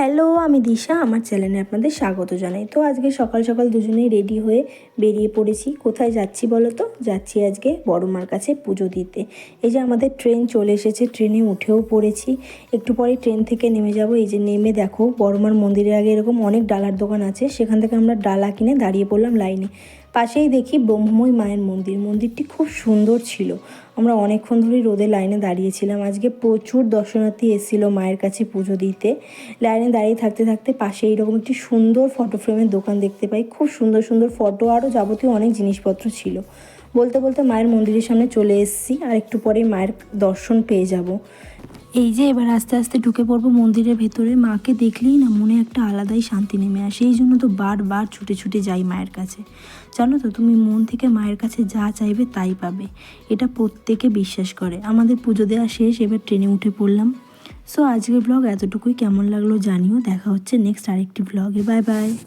Hello, আমি দিশা। আমার চ্যানেলে আপনাদের স্বাগত জানাই। তো আজকে সকাল সকাল দুজনেই রেডি হয়ে বেরিয়ে পড়েছি। কোথায় যাচ্ছি বলো তো? যাচ্ছি আজকে বড় মার কাছে পুজো দিতে। এই যে আমাদের ট্রেন চলে এসেছে, ট্রেনে উঠেও পড়েছি। একটু পরে ট্রেন থেকে নেমে যাব। এই যে নেমে দেখো বড় মার মন্দিরের আগে এরকম অনেক ডালার দোকান আছে, সেখান থেকে আমরা ডালা কিনে দাঁড়িয়ে পড়লাম লাইনে। পাশেই দেখি ব্রহ্মময় মায়ের মন্দির। মন্দিরটি খুব সুন্দর ছিল। আমরা অনেকক্ষণ ধরেই রোদে লাইনে দাঁড়িয়েছিলাম। আজকে প্রচুর দর্শনার্থী এসেছিলো মায়ের কাছে পুজো দিতে। লাইনে দাঁড়িয়ে থাকতে থাকতে পাশে এইরকম একটি সুন্দর ফটো ফ্রেমের দোকান দেখতে পাই। খুব সুন্দর সুন্দর ফটো, আরও যাবতীয় অনেক জিনিসপত্র ছিল। বলতে বলতে মায়ের মন্দিরের সামনে চলে এসেছি। আর একটু পরেই মায়ের দর্শন পেয়ে যাব। এই যে এবার আস্তে আস্তে ঢুকে পড়বো মন্দিরের ভেতরে। মাকে দেখলেই না মনে একটা আলাদাই শান্তি নেমে আসে। এই জন্য তো বারবার ছুটে ছুটে যাই মায়ের কাছে। জানো তো, তুমি মন থেকে মায়ের কাছে যা চাইবে তাই পাবে, এটা প্রত্যেকে বিশ্বাস করে। আমাদের পুজো দেওয়া শেষ, এবার ট্রেনে উঠে পড়লাম। সো আজকের ব্লগ এতটুকুই। কেমন লাগলো জানিও। দেখা হচ্ছে নেক্সট আরেকটি ব্লগে। Bye bye.